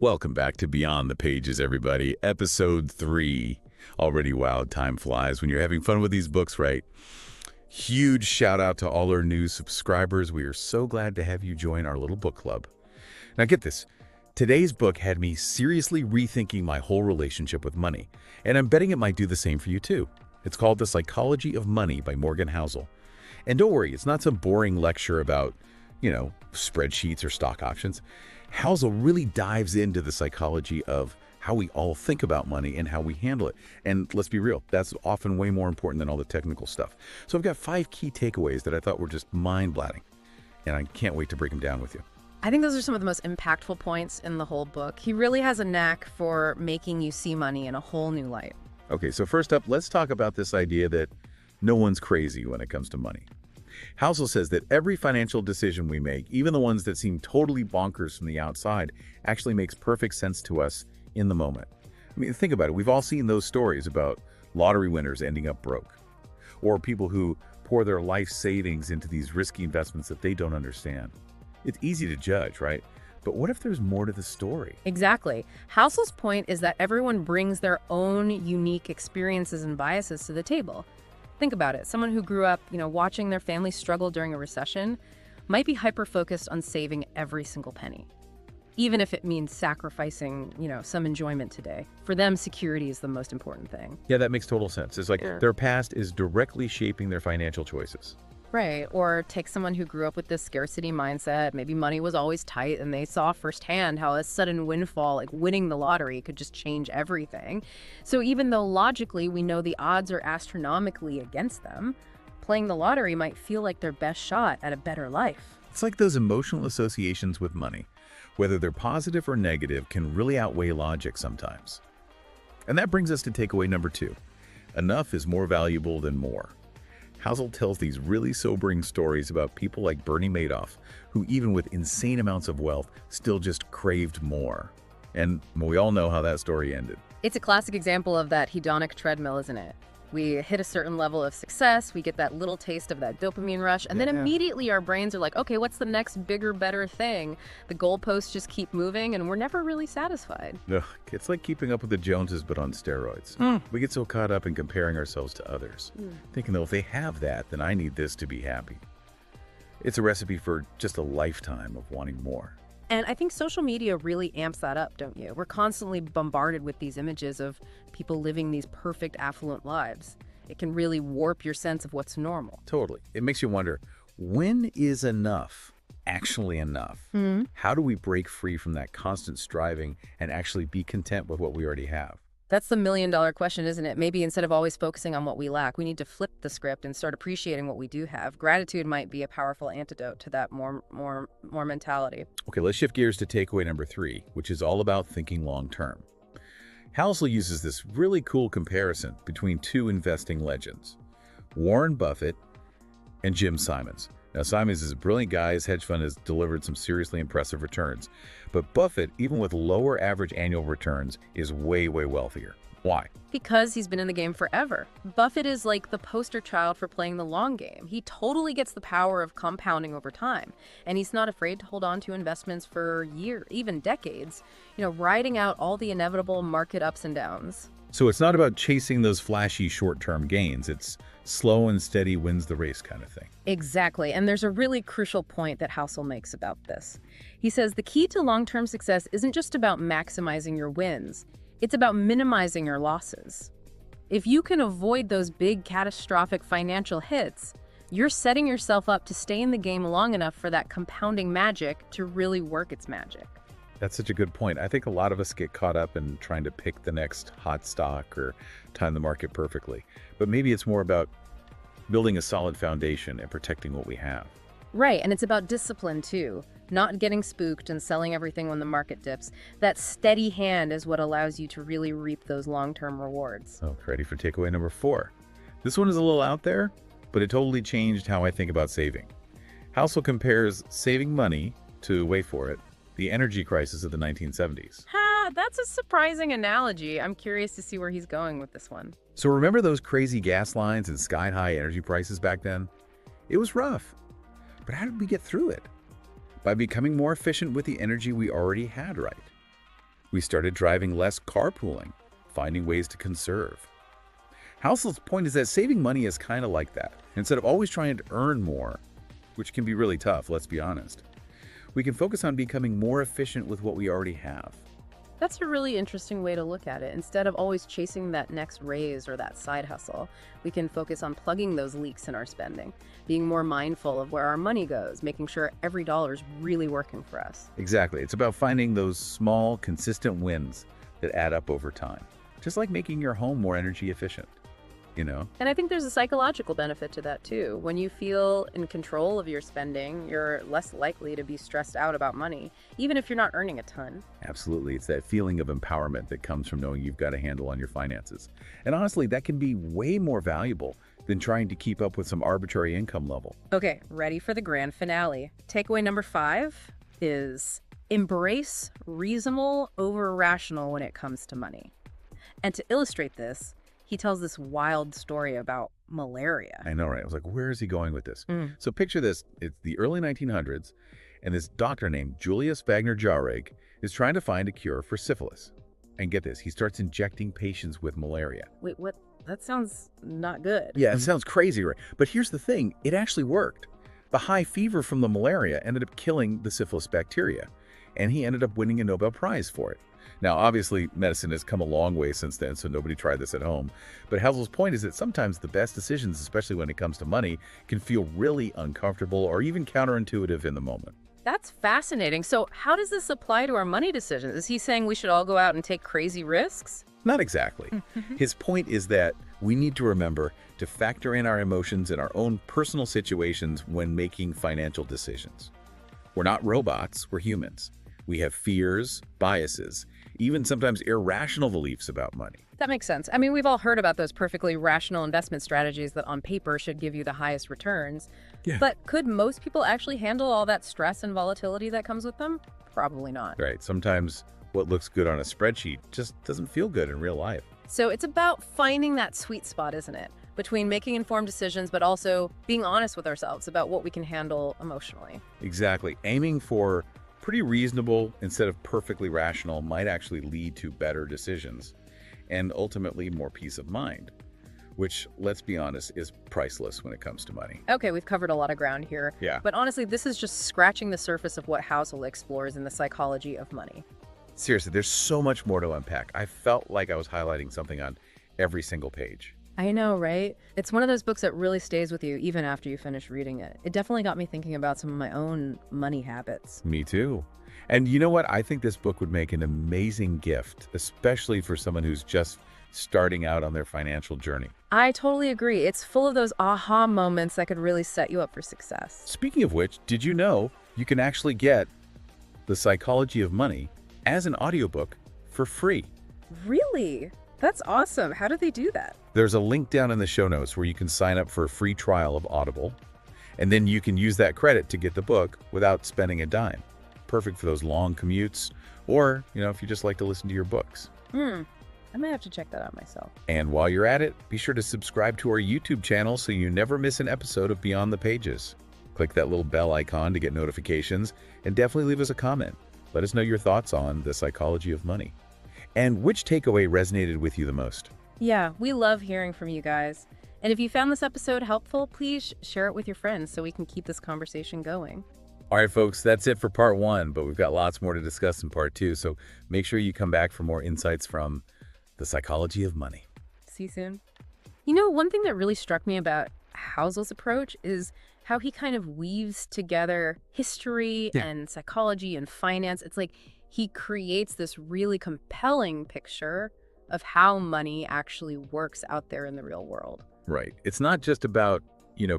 Welcome back to Beyond the Pages, everybody. Episode 3. Already wow, time flies when you're having fun with these books, right? Huge shout out to all our new subscribers. We are so glad to have you join our little book club. Now get this. Today's book had me seriously rethinking my whole relationship with money, and I'm betting it might do the same for you too. It's called The Psychology of Money by Morgan Housel. And don't worry, it's not some boring lecture about, spreadsheets or stock options. Housel really dives into the psychology of how we all think about money and how we handle it. And let's be real, that's often way more important than all the technical stuff. So I've got 5 key takeaways that I thought were just mind-blowing, and I can't wait to break them down with you. I think those are some of the most impactful points in the whole book. He really has a knack for making you see money in a whole new light. Okay, so first up, let's talk about this idea that no one's crazy when it comes to money. Housel says that every financial decision we make, even the ones that seem totally bonkers from the outside, actually makes perfect sense to us in the moment. I mean, think about it. We've all seen those stories about lottery winners ending up broke, or people who pour their life savings into these risky investments that they don't understand. It's easy to judge, right? But what if there's more to the story? Exactly. Housel's point is that everyone brings their own unique experiences and biases to the table. Think about it. Someone who grew up, watching their family struggle during a recession might be hyper-focused on saving every single penny, even if it means sacrificing, some enjoyment today. For them, security is the most important thing. Yeah, that makes total sense. It's like their past is directly shaping their financial choices. Right. Or take someone who grew up with this scarcity mindset. Maybe money was always tight and they saw firsthand how a sudden windfall, like winning the lottery, could just change everything. So even though logically we know the odds are astronomically against them, playing the lottery might feel like their best shot at a better life. It's like those emotional associations with money, whether they're positive or negative, can really outweigh logic sometimes. And that brings us to takeaway number 2. Enough is more valuable than more. Housel tells these really sobering stories about people like Bernie Madoff, who even with insane amounts of wealth, still just craved more. And we all know how that story ended. It's a classic example of that hedonic treadmill, isn't it? We hit a certain level of success, we get that little taste of that dopamine rush, and then immediately our brains are like, okay, what's the next bigger, better thing? The goalposts just keep moving, and we're never really satisfied. Ugh, it's like keeping up with the Joneses, but on steroids. We get so caught up in comparing ourselves to others, thinking, though, if they have that, then I need this to be happy. It's a recipe for just a lifetime of wanting more. And I think social media really amps that up, don't you? We're constantly bombarded with these images of people living these perfect, affluent lives. It can really warp your sense of what's normal. Totally. It makes you wonder, when is enough actually enough? How do we break free from that constant striving and actually be content with what we already have? That's the million-dollar question, isn't it? Maybe instead of always focusing on what we lack, we need to flip the script and start appreciating what we do have. Gratitude might be a powerful antidote to that more mentality. Okay, let's shift gears to takeaway number 3, which is all about thinking long-term. Housel uses this really cool comparison between 2 investing legends, Warren Buffett and Jim Simons. Now, Simons is a brilliant guy. His hedge fund has delivered some seriously impressive returns. But Buffett, even with lower average annual returns, is way, way wealthier. Why? Because he's been in the game forever. Buffett is like the poster child for playing the long game. He totally gets the power of compounding over time. And he's not afraid to hold on to investments for years, even decades, riding out all the inevitable market ups and downs. So it's not about chasing those flashy short-term gains. It's slow and steady wins the race kind of thing. Exactly. And there's a really crucial point that Housel makes about this. He says the key to long-term success isn't just about maximizing your wins. It's about minimizing your losses. If you can avoid those big catastrophic financial hits, you're setting yourself up to stay in the game long enough for that compounding magic to really work its magic. That's such a good point. I think a lot of us get caught up in trying to pick the next hot stock or time the market perfectly. But maybe it's more about building a solid foundation and protecting what we have. Right, and it's about discipline too. Not getting spooked and selling everything when the market dips. That steady hand is what allows you to really reap those long-term rewards. Oh, ready for takeaway number 4. This one is a little out there, but it totally changed how I think about saving. Housel compares saving money to, wait for it, the energy crisis of the 1970s. Ha, that's a surprising analogy. I'm curious to see where he's going with this one. So remember those crazy gas lines and sky-high energy prices back then? It was rough. But how did we get through it? By becoming more efficient with the energy we already had, right? We started driving less carpooling, finding ways to conserve. Housel's point is that saving money is kind of like that. Instead of always trying to earn more, which can be really tough, let's be honest, we can focus on becoming more efficient with what we already have. That's a really interesting way to look at it. Instead of always chasing that next raise or that side hustle, we can focus on plugging those leaks in our spending, being more mindful of where our money goes, making sure every dollar is really working for us. Exactly. It's about finding those small, consistent wins that add up over time. Just like making your home more energy efficient, you know? And I think there's a psychological benefit to that too. When you feel in control of your spending, you're less likely to be stressed out about money, even if you're not earning a ton. Absolutely. It's that feeling of empowerment that comes from knowing you've got a handle on your finances. And honestly, that can be way more valuable than trying to keep up with some arbitrary income level. Okay, ready for the grand finale. Takeaway number 5 is embrace reasonable over rational when it comes to money. And to illustrate this, he tells this wild story about malaria. I know, right? I was like, where is he going with this? Mm. So picture this. It's the early 1900s, and this doctor named Julius Wagner Jauregg is trying to find a cure for syphilis. And get this, he starts injecting patients with malaria. Wait, what? That sounds not good. Yeah, it sounds crazy, right? But here's the thing. It actually worked. The high fever from the malaria ended up killing the syphilis bacteria, and he ended up winning a Nobel Prize for it. Now, obviously, medicine has come a long way since then, so nobody tried this at home. But Housel's point is that sometimes the best decisions, especially when it comes to money, can feel really uncomfortable or even counterintuitive in the moment. That's fascinating. So how does this apply to our money decisions? Is he saying we should all go out and take crazy risks? Not exactly. His point is that we need to remember to factor in our emotions and our own personal situations when making financial decisions. We're not robots, we're humans. We have fears, biases, even sometimes irrational beliefs about money. That makes sense. I mean, we've all heard about those perfectly rational investment strategies that on paper should give you the highest returns. Yeah. But could most people actually handle all that stress and volatility that comes with them? Probably not. Right. Sometimes what looks good on a spreadsheet just doesn't feel good in real life. So it's about finding that sweet spot, isn't it? Between making informed decisions, but also being honest with ourselves about what we can handle emotionally. Exactly. Aiming for pretty reasonable instead of perfectly rational might actually lead to better decisions and ultimately more peace of mind, which, let's be honest, is priceless when it comes to money. Okay, we've covered a lot of ground here. Yeah. But honestly, this is just scratching the surface of what Housel explores in the psychology of money. Seriously, there's so much more to unpack. I felt like I was highlighting something on every single page. I know, right? It's one of those books that really stays with you even after you finish reading it. It definitely got me thinking about some of my own money habits. Me too. And you know what? I think this book would make an amazing gift, especially for someone who's just starting out on their financial journey. I totally agree. It's full of those aha moments that could really set you up for success. Speaking of which, did you know you can actually get The Psychology of Money as an audiobook for free? Really? That's awesome. How do they do that? There's a link down in the show notes where you can sign up for a free trial of Audible, and then you can use that credit to get the book without spending a dime. Perfect for those long commutes, or, if you just like to listen to your books. I might have to check that out myself. And while you're at it, be sure to subscribe to our YouTube channel so you never miss an episode of Beyond the Pages. Click that little bell icon to get notifications, and definitely leave us a comment. Let us know your thoughts on The Psychology of Money. And which takeaway resonated with you the most? Yeah, we love hearing from you guys. And if you found this episode helpful, please share it with your friends so we can keep this conversation going. All right, folks, that's it for part 1, but we've got lots more to discuss in part 2, so make sure you come back for more insights from The Psychology of Money. See you soon. You know, one thing that really struck me about Housel's approach is how he kind of weaves together history and psychology and finance. It's like he creates this really compelling picture of how money actually works out there in the real world. Right. It's not just about,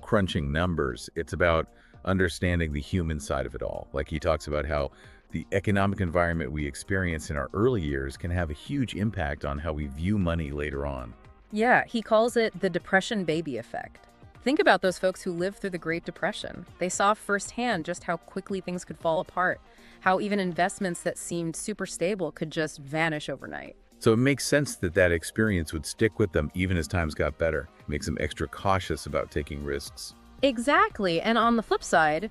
crunching numbers. It's about understanding the human side of it all. Like he talks about how the economic environment we experience in our early years can have a huge impact on how we view money later on. Yeah, he calls it the Depression baby effect. Think about those folks who lived through the Great Depression. They saw firsthand just how quickly things could fall apart, how even investments that seemed super stable could just vanish overnight. So it makes sense that that experience would stick with them even as times got better. It makes them extra cautious about taking risks. Exactly. And on the flip side,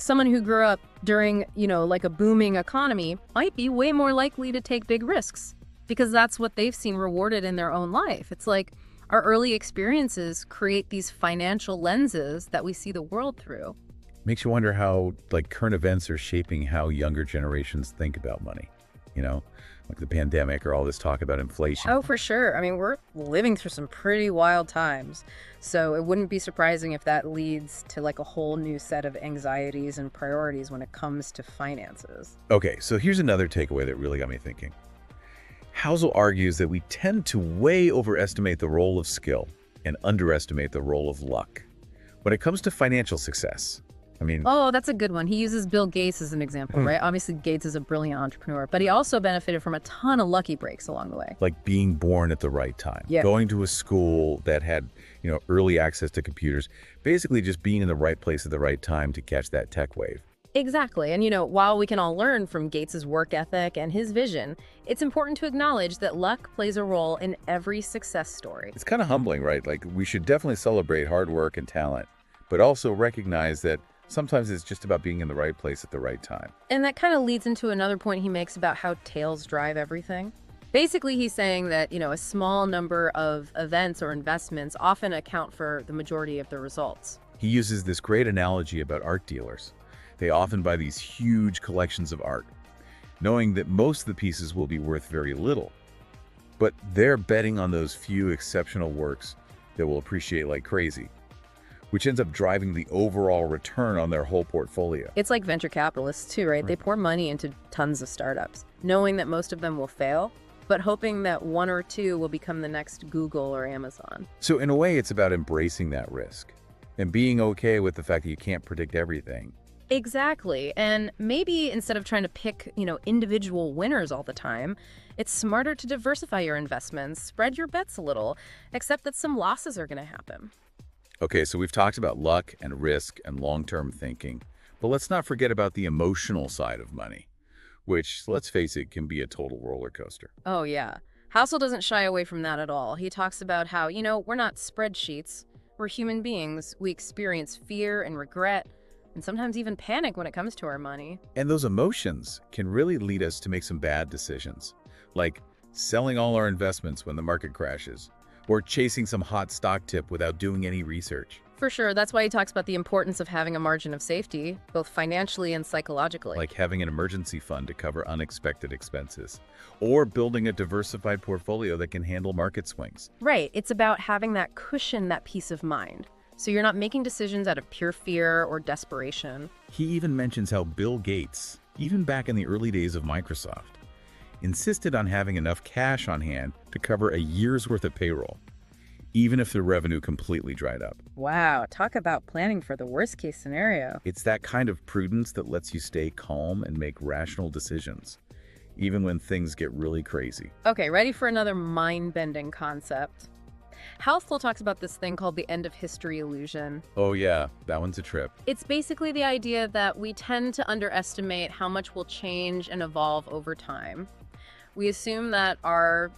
Someone who grew up during, like a booming economy might be way more likely to take big risks because that's what they've seen rewarded in their own life. It's like our early experiences create these financial lenses that we see the world through. Makes you wonder how, current events are shaping how younger generations think about money. Like the pandemic or all this talk about inflation. Oh, for sure. I mean, we're living through some pretty wild times. So it wouldn't be surprising if that leads to a whole new set of anxieties and priorities when it comes to finances. Okay, so here's another takeaway that really got me thinking. Housel argues that we tend to way overestimate the role of skill and underestimate the role of luck when it comes to financial success. Oh, that's a good one. He uses Bill Gates as an example, right? Obviously, Gates is a brilliant entrepreneur, but he also benefited from a ton of lucky breaks along the way. Like being born at the right time, Yeah. going to a school that had, early access to computers, basically just being in the right place at the right time to catch that tech wave. Exactly. And, while we can all learn from Gates's work ethic and his vision, it's important to acknowledge that luck plays a role in every success story. It's kind of humbling, right? We should definitely celebrate hard work and talent, but also recognize that sometimes it's just about being in the right place at the right time. And that kind of leads into another point he makes about how tails drive everything. Basically, he's saying that, a small number of events or investments often account for the majority of the results. He uses this great analogy about art dealers. They often buy these huge collections of art, knowing that most of the pieces will be worth very little. But they're betting on those few exceptional works that will appreciate like crazy, which ends up driving the overall return on their whole portfolio. It's like venture capitalists too, right? They pour money into tons of startups, knowing that most of them will fail, but hoping that one or two will become the next Google or Amazon. So in a way, it's about embracing that risk and being okay with the fact that you can't predict everything. Exactly. And maybe instead of trying to pick, individual winners all the time, it's smarter to diversify your investments, spread your bets a little, accept that some losses are going to happen. Okay, so we've talked about luck and risk and long-term thinking, but let's not forget about the emotional side of money, which, let's face it, can be a total roller coaster. Oh, yeah. Housel doesn't shy away from that at all. He talks about how, we're not spreadsheets. We're human beings. We experience fear and regret, and sometimes even panic when it comes to our money. And those emotions can really lead us to make some bad decisions, like selling all our investments when the market crashes, or chasing some hot stock tip without doing any research. For sure. That's why he talks about the importance of having a margin of safety, both financially and psychologically. Like having an emergency fund to cover unexpected expenses, or building a diversified portfolio that can handle market swings. Right. It's about having that cushion, that peace of mind. So you're not making decisions out of pure fear or desperation. He even mentions how Bill Gates, even back in the early days of Microsoft, insisted on having enough cash on hand to cover a year's worth of payroll, even if the revenue completely dried up. Wow, talk about planning for the worst case scenario. It's that kind of prudence that lets you stay calm and make rational decisions, even when things get really crazy. Okay, ready for another mind-bending concept? Housel talks about this thing called the end of history illusion. Oh yeah, that one's a trip. It's basically the idea that we tend to underestimate how much will change and evolve over time. We assume that our,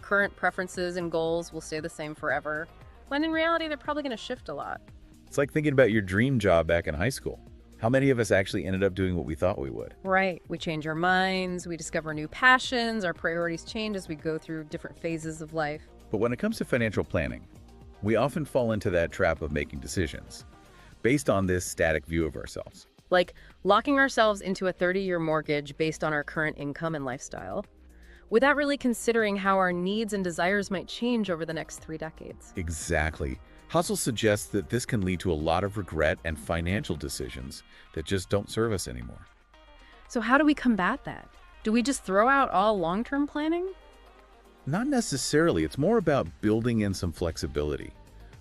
current preferences and goals will stay the same forever, when in reality, they're probably going to shift a lot. It's like thinking about your dream job back in high school. How many of us actually ended up doing what we thought we would? Right. We change our minds, we discover new passions, our priorities change as we go through different phases of life. But when it comes to financial planning, we often fall into that trap of making decisions based on this static view of ourselves. Like locking ourselves into a 30-year mortgage based on our current income and lifestyle, without really considering how our needs and desires might change over the next 3 decades. Exactly. Housel suggests that this can lead to a lot of regret and financial decisions that just don't serve us anymore. So how do we combat that? Do we just throw out all long-term planning? Not necessarily. It's more about building in some flexibility,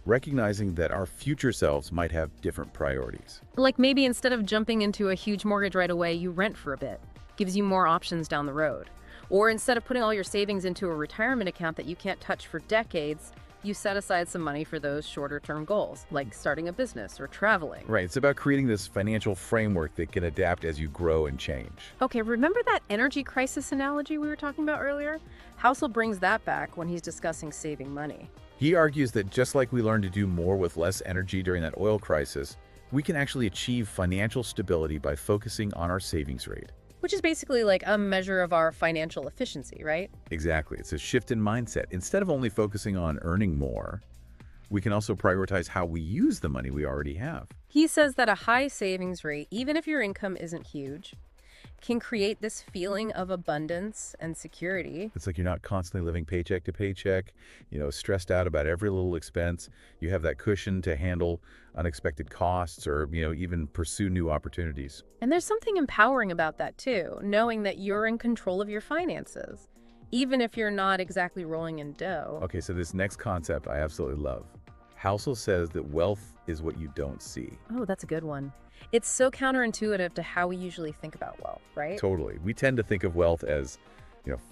recognizing that our future selves might have different priorities. Like maybe instead of jumping into a huge mortgage right away, you rent for a bit. Gives you more options down the road. Or instead of putting all your savings into a retirement account that you can't touch for decades, you set aside some money for those shorter-term goals, like starting a business or traveling. Right. It's about creating this financial framework that can adapt as you grow and change. Okay, remember that energy crisis analogy we were talking about earlier? Housel brings that back when he's discussing saving money. He argues that just like we learned to do more with less energy during that oil crisis, We can actually achieve financial stability by focusing on our savings rate. Which is basically like a measure of our financial efficiency, right? Exactly. It's a shift in mindset. Instead of only focusing on earning more, we can also prioritize how we use the money we already have. He says that a high savings rate, even if your income isn't huge, can create this feeling of abundance and security. It's like you're not constantly living paycheck to paycheck, stressed out about every little expense. You have that cushion to handle unexpected costs or, even pursue new opportunities. And there's something empowering about that too, knowing that you're in control of your finances, even if you're not exactly rolling in dough. Okay, so this next concept I absolutely love. Housel says that wealth is what you don't see. Oh, that's a good one. It's so counterintuitive to how we usually think about wealth, right? Totally. We tend to think of wealth as,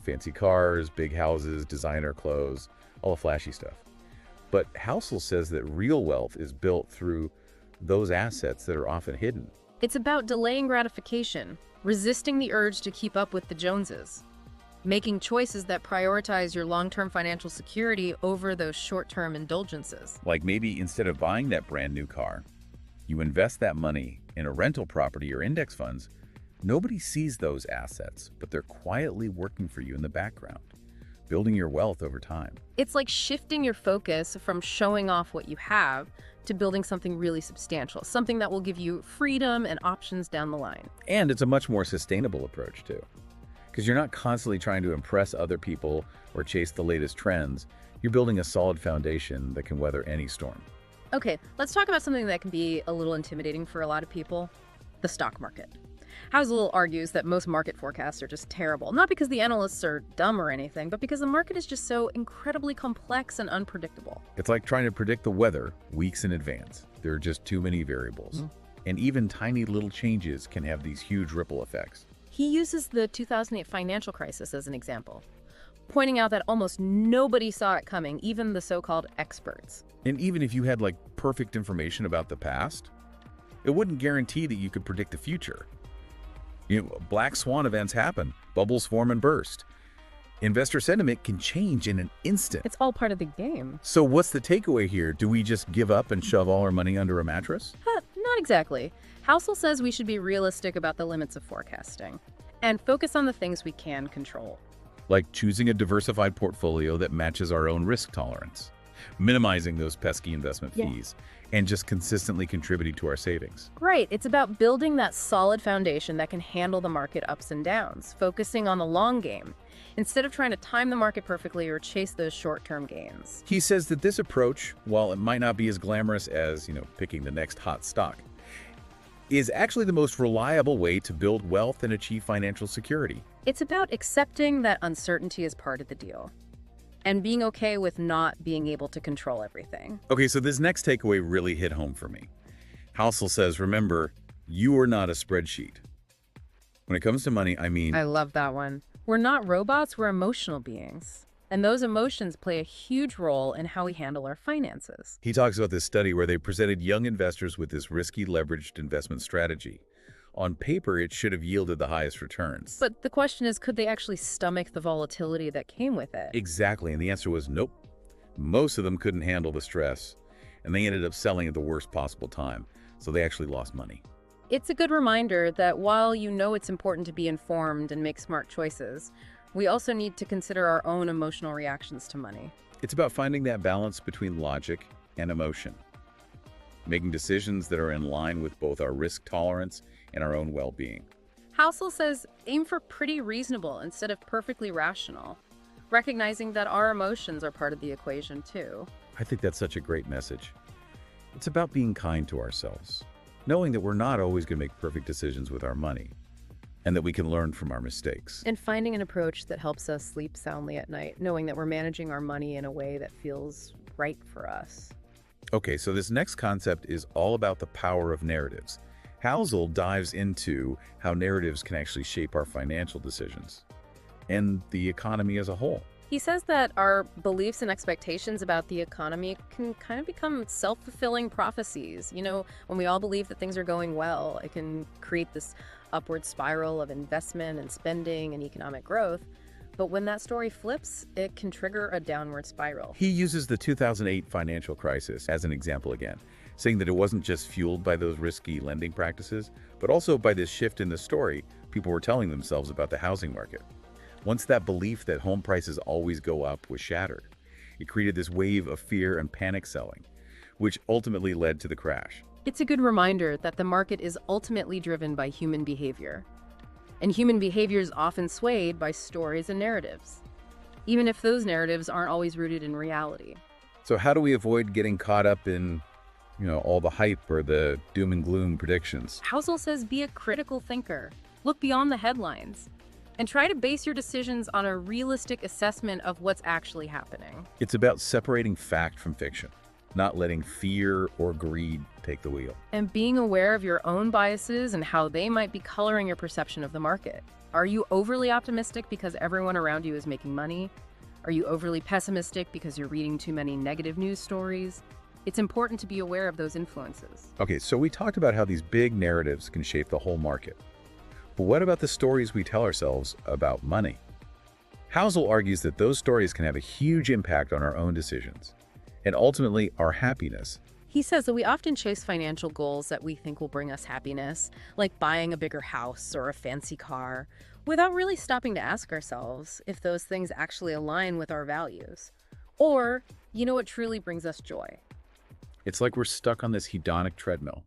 fancy cars, big houses, designer clothes, all the flashy stuff. But Housel says that real wealth is built through those assets that are often hidden. It's about delaying gratification, resisting the urge to keep up with the Joneses, making choices that prioritize your long-term financial security over those short-term indulgences. Like maybe instead of buying that brand new car, you invest that money in a rental property or index funds. Nobody sees those assets, but they're quietly working for you in the background, building your wealth over time. It's like shifting your focus from showing off what you have to building something really substantial, something that will give you freedom and options down the line. And it's a much more sustainable approach too, because you're not constantly trying to impress other people or chase the latest trends. You're building a solid foundation that can weather any storm. Okay, let's talk about something that can be a little intimidating for a lot of people, the stock market. Housel argues that most market forecasts are just terrible, not because the analysts are dumb or anything, but because the market is just so incredibly complex and unpredictable. It's like trying to predict the weather weeks in advance. There are just too many variables. And even tiny little changes can have these huge ripple effects. He uses the 2008 financial crisis as an example, pointing out that almost nobody saw it coming, even the so-called experts. And even if you had perfect information about the past, it wouldn't guarantee that you could predict the future. Black swan events happen, bubbles form and burst. Investor sentiment can change in an instant. It's all part of the game. So what's the takeaway here? Do we just give up and shove all our money under a mattress? Not exactly. Housel says we should be realistic about the limits of forecasting and focus on the things we can control. Like choosing a diversified portfolio that matches our own risk tolerance, minimizing those pesky investment fees, and just consistently contributing to our savings. Right. It's about building that solid foundation that can handle the market ups and downs, focusing on the long game, instead of trying to time the market perfectly or chase those short-term gains. He says that this approach, while it might not be as glamorous as, picking the next hot stock, is actually the most reliable way to build wealth and achieve financial security. It's about accepting that uncertainty is part of the deal and being okay with not being able to control everything. Okay, so this next takeaway really hit home for me. Housel says, remember, you are not a spreadsheet. When it comes to money, I love that one. We're not robots, we're emotional beings. And those emotions play a huge role in how we handle our finances. He talks about this study where they presented young investors with this risky leveraged investment strategy. On paper, it should have yielded the highest returns. But the question is, could they actually stomach the volatility that came with it? Exactly, and the answer was nope. Most of them couldn't handle the stress, and they ended up selling at the worst possible time, so they actually lost money. It's a good reminder that while it's important to be informed and make smart choices, we also need to consider our own emotional reactions to money. It's about finding that balance between logic and emotion, making decisions that are in line with both our risk tolerance and our own well-being. Housel says aim for pretty reasonable instead of perfectly rational, recognizing that our emotions are part of the equation too. I think that's such a great message. It's about being kind to ourselves, knowing that we're not always going to make perfect decisions with our money, and that we can learn from our mistakes. And finding an approach that helps us sleep soundly at night, knowing that we're managing our money in a way that feels right for us. Okay, so this next concept is all about the power of narratives. Housel dives into how narratives can actually shape our financial decisions and the economy as a whole. He says that our beliefs and expectations about the economy can kind of become self-fulfilling prophecies. When we all believe that things are going well, it can create this upward spiral of investment and spending and economic growth. But when that story flips, it can trigger a downward spiral. He uses the 2008 financial crisis as an example again. saying that it wasn't just fueled by those risky lending practices, but also by this shift in the story people were telling themselves about the housing market. Once that belief that home prices always go up was shattered, it created this wave of fear and panic selling, which ultimately led to the crash. It's a good reminder that the market is ultimately driven by human behavior. And human behavior is often swayed by stories and narratives, even if those narratives aren't always rooted in reality. So how do we avoid getting caught up in, all the hype or the doom and gloom predictions? Housel says be a critical thinker, look beyond the headlines, and try to base your decisions on a realistic assessment of what's actually happening. It's about separating fact from fiction, not letting fear or greed take the wheel. And being aware of your own biases and how they might be coloring your perception of the market. Are you overly optimistic because everyone around you is making money? Are you overly pessimistic because you're reading too many negative news stories? It's important to be aware of those influences. Okay, so we talked about how these big narratives can shape the whole market. But what about the stories we tell ourselves about money? Housel argues that those stories can have a huge impact on our own decisions, and ultimately our happiness. He says that we often chase financial goals that we think will bring us happiness, like buying a bigger house or a fancy car, without really stopping to ask ourselves if those things actually align with our values. Or, what truly brings us joy. It's like we're stuck on this hedonic treadmill,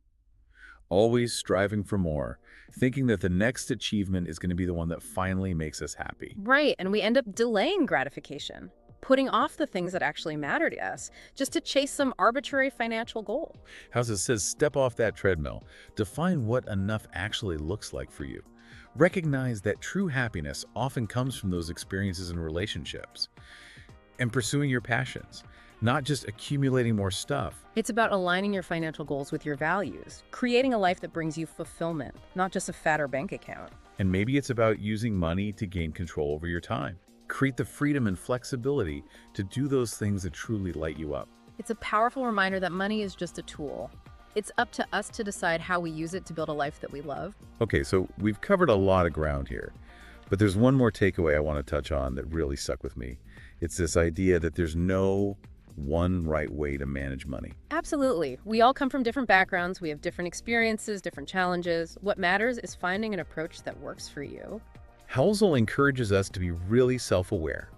always striving for more, thinking that the next achievement is going to be the one that finally makes us happy. Right, and we end up delaying gratification, putting off the things that actually matter to us, just to chase some arbitrary financial goal. Housel says step off that treadmill, define what enough actually looks like for you. Recognize that true happiness often comes from those experiences and relationships, and pursuing your passions, not just accumulating more stuff. It's about aligning your financial goals with your values, creating a life that brings you fulfillment, not just a fatter bank account. And maybe it's about using money to gain control over your time. Create the freedom and flexibility to do those things that truly light you up. It's a powerful reminder that money is just a tool. It's up to us to decide how we use it to build a life that we love. Okay, so we've covered a lot of ground here, but there's one more takeaway I want to touch on that really stuck with me. It's this idea that there's no one right way to manage money. Absolutely. We all come from different backgrounds. We have different experiences, different challenges. What matters is finding an approach that works for you. Housel encourages us to be really self-aware,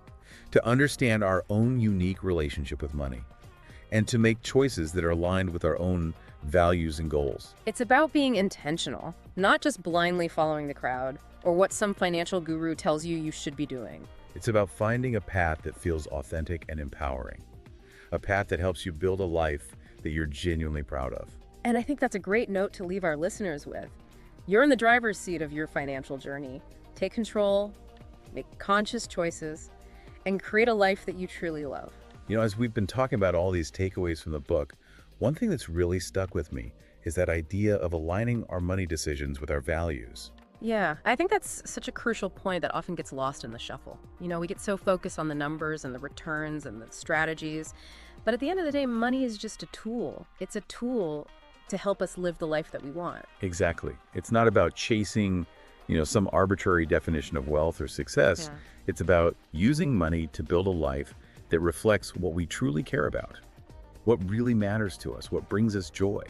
to understand our own unique relationship with money, and to make choices that are aligned with our own values and goals. It's about being intentional, not just blindly following the crowd or what some financial guru tells you should be doing. It's about finding a path that feels authentic and empowering, a path that helps you build a life that you're genuinely proud of. And I think that's a great note to leave our listeners with. You're in the driver's seat of your financial journey. Take control, make conscious choices, and create a life that you truly love. As we've been talking about all these takeaways from the book, one thing that's really stuck with me is that idea of aligning our money decisions with our values. Yeah, I think that's such a crucial point that often gets lost in the shuffle. We get so focused on the numbers and the returns and the strategies, but at the end of the day, money is just a tool. It's a tool to help us live the life that we want. Exactly. It's not about chasing, some arbitrary definition of wealth or success. Yeah. It's about using money to build a life that reflects what we truly care about, what really matters to us, what brings us joy.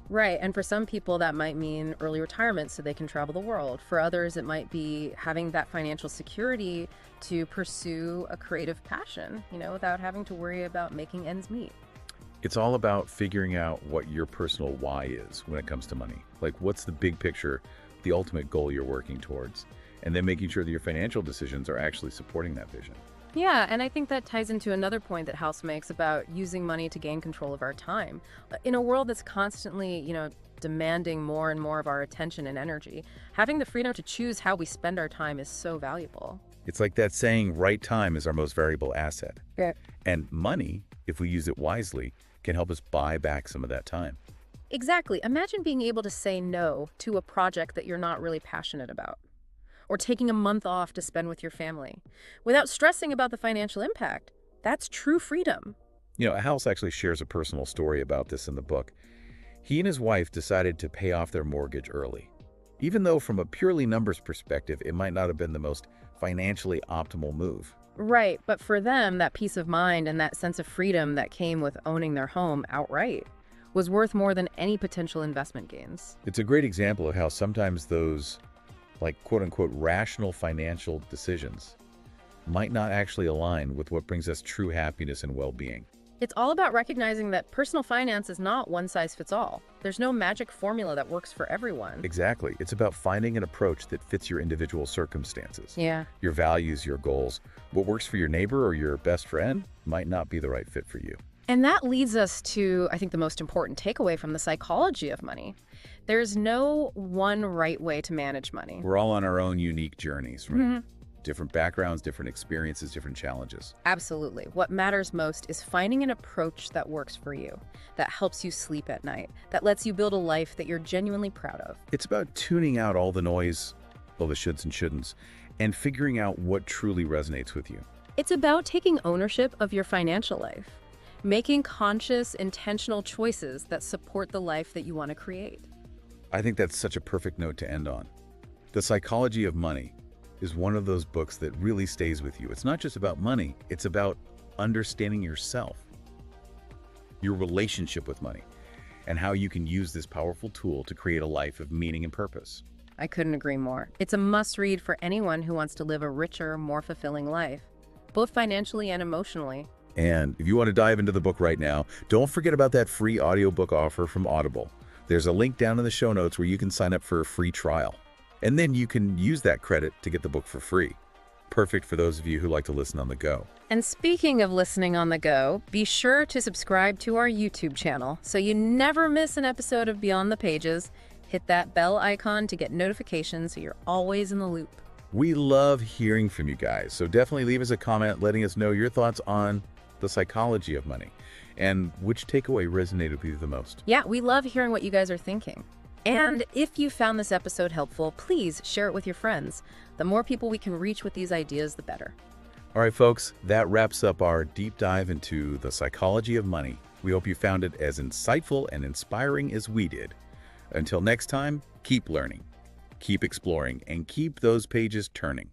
Right, and for some people that might mean early retirement so they can travel the world. For others, it might be having that financial security to pursue a creative passion, without having to worry about making ends meet. It's all about figuring out what your personal why is when it comes to money. Like, what's the big picture, the ultimate goal you're working towards, and then making sure that your financial decisions are actually supporting that vision. Yeah, and I think that ties into another point that House makes about using money to gain control of our time. In a world that's constantly, demanding more and more of our attention and energy, having the freedom to choose how we spend our time is so valuable. It's like that saying, right time is our most valuable asset. Yeah. And money, if we use it wisely, can help us buy back some of that time. Exactly. Imagine being able to say no to a project that you're not really passionate about, or taking a month off to spend with your family without stressing about the financial impact. That's true freedom. House actually shares a personal story about this in the book. He and his wife decided to pay off their mortgage early, even though from a purely numbers perspective, it might not have been the most financially optimal move. Right, but for them, that peace of mind and that sense of freedom that came with owning their home outright was worth more than any potential investment gains. It's a great example of how sometimes those, like, quote-unquote, rational financial decisions might not actually align with what brings us true happiness and well-being. It's all about recognizing that personal finance is not one size fits all. There's no magic formula that works for everyone. Exactly. It's about finding an approach that fits your individual circumstances. Yeah. Your values, your goals. What works for your neighbor or your best friend might not be the right fit for you. And that leads us to, I think, the most important takeaway from the psychology of money. There's no one right way to manage money. We're all on our own unique journeys, right? Different backgrounds, different experiences, different challenges. Absolutely. What matters most is finding an approach that works for you, that helps you sleep at night, that lets you build a life that you're genuinely proud of. It's about tuning out all the noise, all the shoulds and shouldn'ts, and figuring out what truly resonates with you. It's about taking ownership of your financial life, making conscious, intentional choices that support the life that you want to create. I think that's such a perfect note to end on. The Psychology of Money is one of those books that really stays with you. It's not just about money, it's about understanding yourself, your relationship with money, and how you can use this powerful tool to create a life of meaning and purpose. I couldn't agree more. It's a must-read for anyone who wants to live a richer, more fulfilling life, both financially and emotionally. And if you want to dive into the book right now, don't forget about that free audiobook offer from Audible. There's a link down in the show notes where you can sign up for a free trial. And then you can use that credit to get the book for free. Perfect for those of you who like to listen on the go. And speaking of listening on the go, be sure to subscribe to our YouTube channel so you never miss an episode of Beyond the Pages. Hit that bell icon to get notifications so you're always in the loop. We love hearing from you guys, so definitely leave us a comment letting us know your thoughts on the psychology of money and which takeaway resonated with you the most. Yeah, we love hearing what you guys are thinking. And if you found this episode helpful, please share it with your friends. The more people we can reach with these ideas, the better. All right, folks, that wraps up our deep dive into the psychology of money. We hope you found it as insightful and inspiring as we did. Until next time, keep learning, keep exploring, and keep those pages turning.